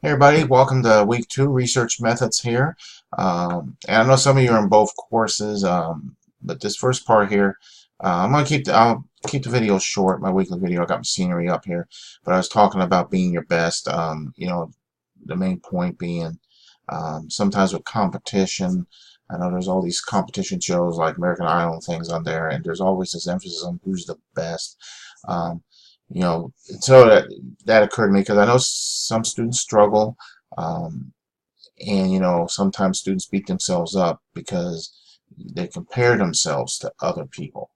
Hey everybody, welcome to week 2 research methods here. And I know some of you are in both courses, but this first part here, I'll keep the video short. My weekly video, I got my scenery up here, but I was talking about being your best. The main point being sometimes with competition. I know there's all these competition shows like American Idol and things on there, and there's always this emphasis on who's the best. Um, so that occurred to me because I know some students struggle, um, and sometimes students beat themselves up because they compare themselves to other people,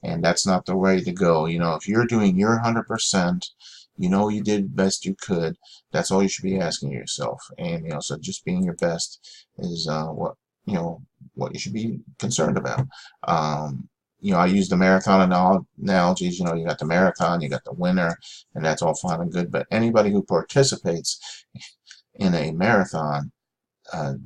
and that's not the way to go. If you're doing your 100%, you did the best you could. That's all you should be asking yourself, and so just being your best is what you should be concerned about. I use the marathon analogies. You got the marathon, you got the winner, and that's all fine and good. But anybody who participates in a marathon,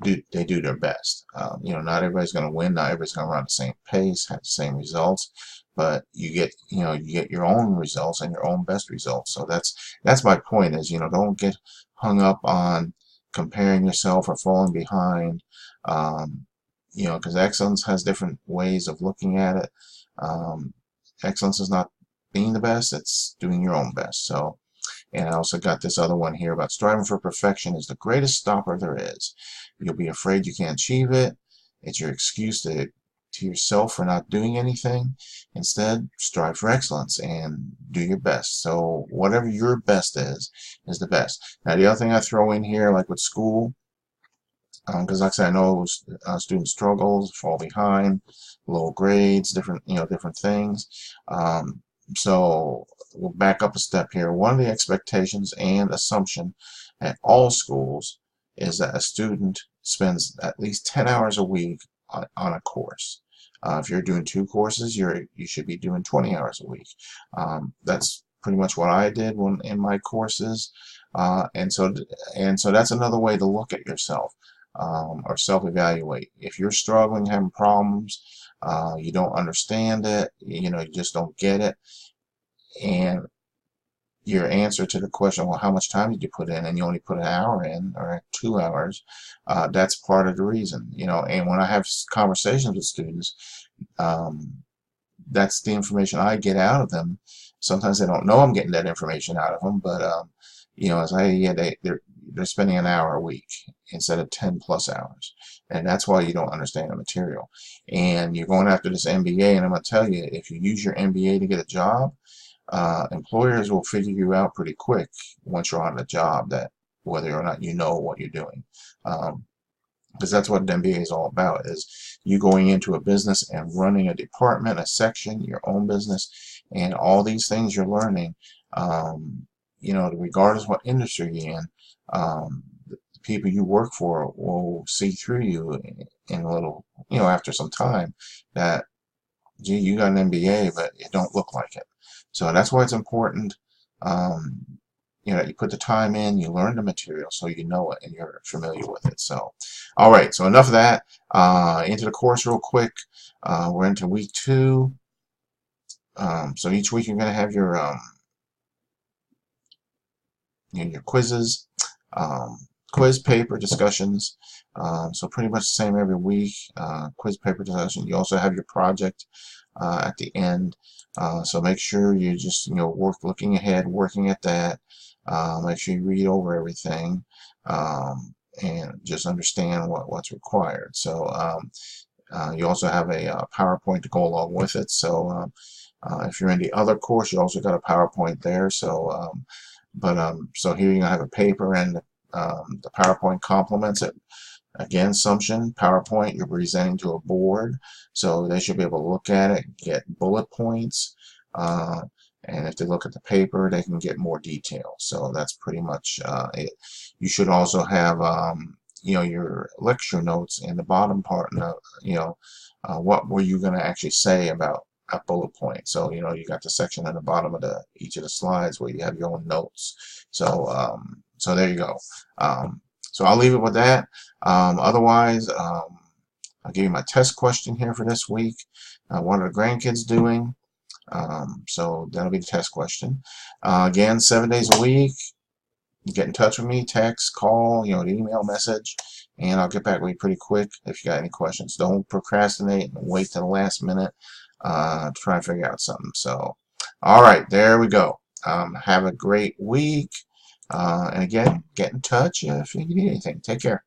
they do their best. Not everybody's going to win. Not everybody's going to run the same pace, have the same results. But you get your own results and your own best results. So that's my point. Is don't get hung up on comparing yourself or falling behind. Because excellence has different ways of looking at it. Um, Excellence is not being the best, it's doing your own best. So, and I also got this other one here about striving for perfection is the greatest stopper there is. You'll be afraid you can't achieve it. It's your excuse to yourself for not doing anything. Instead, strive for excellence and do your best. So whatever your best is the best. Now, the other thing I throw in here, like with school, because like I said, I know students struggle, fall behind, low grades, different things. So we'll back up a step here. One of the expectations and assumption at all schools is that a student spends at least 10 hours a week on a course. If you're doing 2 courses, you should be doing 20 hours a week. That's pretty much what I did in my courses, and so that's another way to look at yourself. Or self-evaluate. If you're struggling, having problems, you don't understand it, you just don't get it, and your answer to the question, well, how much time did you put in, and you only put an hour in or 2 hours, that's part of the reason. And when I have conversations with students, that's the information I get out of them. Sometimes they don't know I'm getting that information out of them, but it's like, yeah, they're spending an hour a week instead of 10 plus hours, and that's why you don't understand the material. And you're going after this MBA, and I'm going to tell you, if you use your MBA to get a job, employers will figure you out pretty quick once you're on the job, that whether or not you know what you're doing. Because that's what the MBA is all about, is you going into a business and running a department, a section, your own business, and all these things you're learning, regardless what industry you're in, the people you work for will see through you in a little, after some time, that, gee, you got an MBA, but it don't look like it. So that's why it's important, that you put the time in, you learn the material so you know it and you're familiar with it. So, all right, so enough of that. Into the course real quick. We're into week 2. So each week you're going to have your quizzes, quiz paper discussions. So pretty much the same every week. Quiz paper discussion. You also have your project at the end. So make sure you just looking ahead, working at that. Make sure you read over everything, and just understand what's required. So you also have a PowerPoint to go along with it. So if you're in the other course, you also got a PowerPoint there. So so here you're gonna have a paper, and the PowerPoint complements it. Again, assumption, PowerPoint, you're presenting to a board, so they should be able to look at it, get bullet points, and if they look at the paper, they can get more detail. So that's pretty much it. You should also have your lecture notes in the bottom part, what were you going to actually say about a bullet point. So you got the section at the bottom of each of the slides where you have your own notes. So so there you go. So I'll leave it with that. Otherwise, I'll give you my test question here for this week. What are the grandkids doing? So that'll be the test question. Again, 7 days a week. get in touch with me, text, call, you know, email, message, and I'll get back with you pretty quick if you got any questions. Don't procrastinate and wait to the last minute to try and figure out something. So, all right, there we go. Have a great week. And again, get in touch if you need anything. Take care.